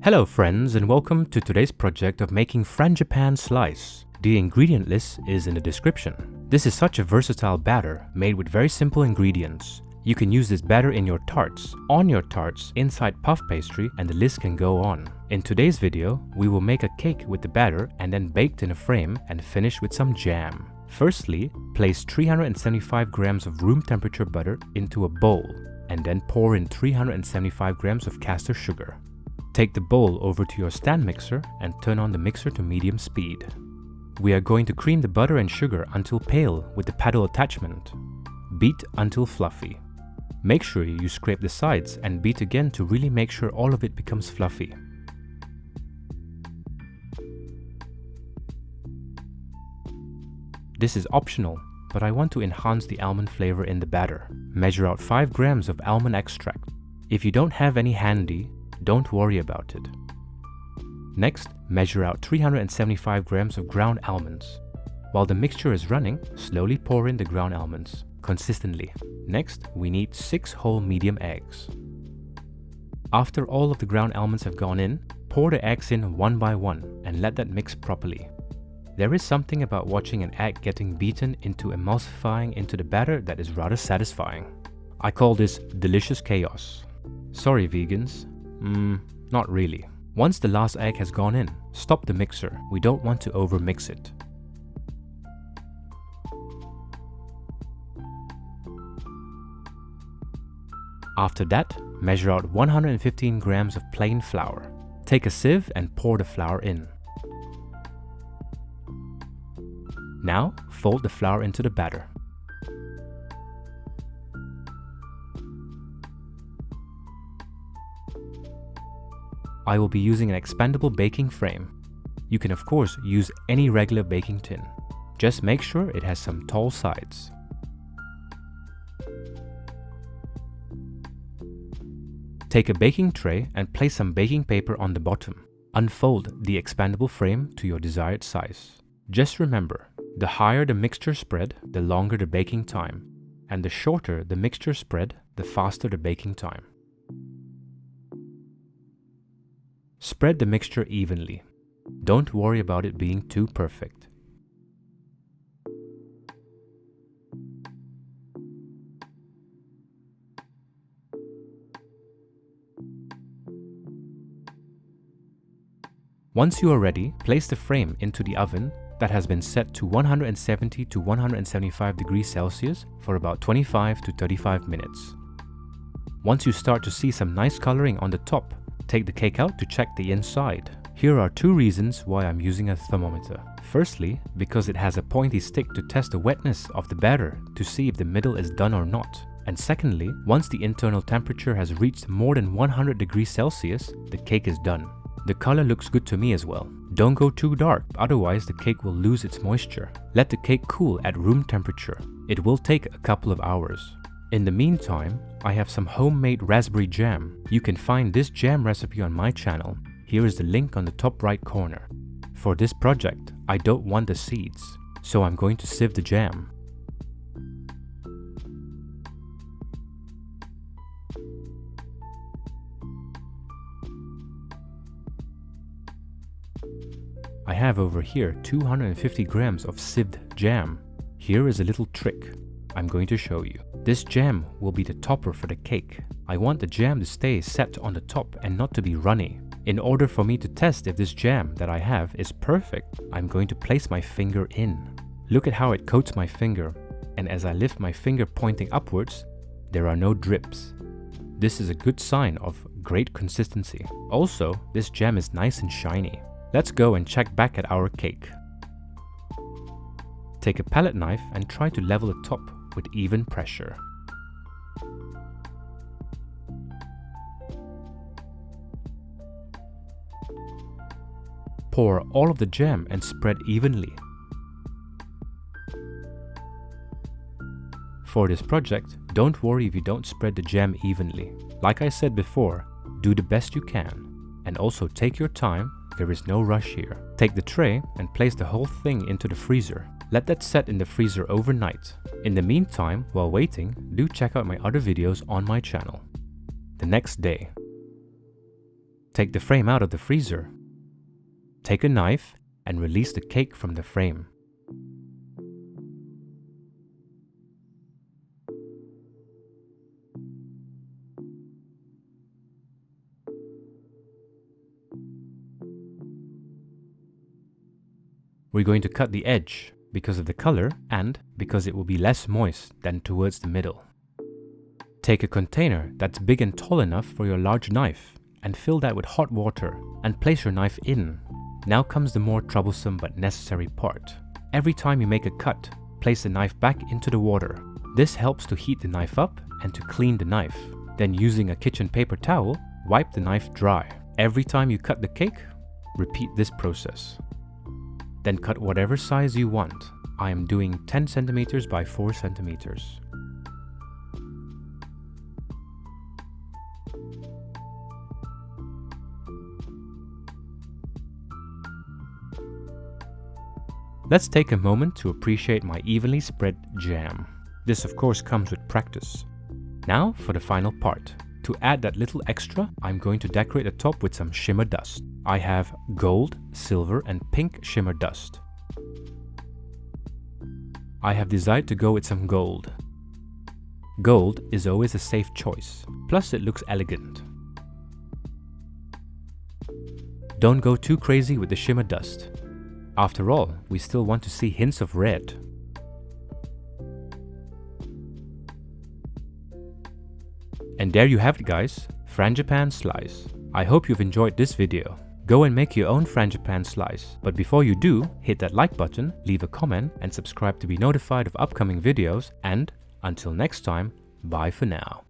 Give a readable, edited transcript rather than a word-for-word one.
Hello friends, and welcome to today's project of making Frangipane Slice. The ingredient list is in the description. This is such a versatile batter made with very simple ingredients. You can use this batter in your tarts, on your tarts, inside puff pastry, and the list can go on. In today's video, we will make a cake with the batter and then baked in a frame and finish with some jam. Firstly, place 375 grams of room temperature butter into a bowl and then pour in 375 grams of caster sugar. Take the bowl over to your stand mixer and turn on the mixer to medium speed. We are going to cream the butter and sugar until pale with the paddle attachment. Beat until fluffy. Make sure you scrape the sides and beat again to really make sure all of it becomes fluffy. This is optional, but I want to enhance the almond flavor in the batter. Measure out 5 grams of almond extract. If you don't have any handy, don't worry about it. Next, measure out 375 grams of ground almonds. While the mixture is running, slowly pour in the ground almonds, consistently. Next, we need 6 whole medium eggs. After all of the ground almonds have gone in, pour the eggs in one by one and let that mix properly. There is something about watching an egg getting beaten into emulsifying into the batter that is rather satisfying. I call this delicious chaos. Sorry vegans, not really. Once the last egg has gone in, stop the mixer. We don't want to overmix it. After that, measure out 115 grams of plain flour. Take a sieve and pour the flour in. Now, fold the flour into the batter. I will be using an expandable baking frame. You can of course use any regular baking tin. Just make sure it has some tall sides. Take a baking tray and place some baking paper on the bottom. Unfold the expandable frame to your desired size. Just remember, the higher the mixture spread, the longer the baking time, and the shorter the mixture spread, the faster the baking time. Spread the mixture evenly. Don't worry about it being too perfect. Once you are ready, place the frame into the oven that has been set to 170 to 175 degrees Celsius for about 25 to 35 minutes. Once you start to see some nice coloring on the top, take the cake out to check the inside. Here are 2 reasons why I'm using a thermometer. Firstly, because it has a pointy stick to test the wetness of the batter to see if the middle is done or not. And secondly, once the internal temperature has reached more than 100 degrees Celsius, the cake is done. The color looks good to me as well. Don't go too dark, otherwise the cake will lose its moisture. Let the cake cool at room temperature. It will take a couple of hours. In the meantime, I have some homemade raspberry jam. You can find this jam recipe on my channel. Here is the link on the top right corner. For this project, I don't want the seeds, so I'm going to sieve the jam. I have over here 250 grams of sieved jam. Here is a little trick I'm going to show you. This jam will be the topper for the cake. I want the jam to stay set on the top and not to be runny. In order for me to test if this jam that I have is perfect, I'm going to place my finger in. Look at how it coats my finger, and as I lift my finger pointing upwards, there are no drips. This is a good sign of great consistency. Also, this jam is nice and shiny. Let's go and check back at our cake. Take a palette knife and try to level the top with even pressure. Pour all of the jam and spread evenly. For this project, don't worry if you don't spread the jam evenly. Like I said before, do the best you can. And also take your time. There is no rush here. Take the tray and place the whole thing into the freezer. Let that set in the freezer overnight. In the meantime, while waiting, do check out my other videos on my channel. The next day. Take the frame out of the freezer. Take a knife and release the cake from the frame. We're going to cut the edge because of the color and because it will be less moist than towards the middle. Take a container that's big and tall enough for your large knife and fill that with hot water and place your knife in. Now comes the more troublesome but necessary part. Every time you make a cut, place the knife back into the water. This helps to heat the knife up and to clean the knife. Then using a kitchen paper towel, wipe the knife dry. Every time you cut the cake, repeat this process. Then cut whatever size you want. I am doing 10 centimeters by 4 centimeters. Let's take a moment to appreciate my evenly spread jam. This of course comes with practice. Now for the final part. To add that little extra, I'm going to decorate the top with some shimmer dust. I have gold, silver and pink shimmer dust. I have decided to go with some gold. Gold is always a safe choice, plus it looks elegant. Don't go too crazy with the shimmer dust. After all, we still want to see hints of red. And there you have it guys, Frangipane Slice. I hope you've enjoyed this video. Go and make your own Frangipane Slice. But before you do, hit that like button, leave a comment and subscribe to be notified of upcoming videos. And until next time, bye for now.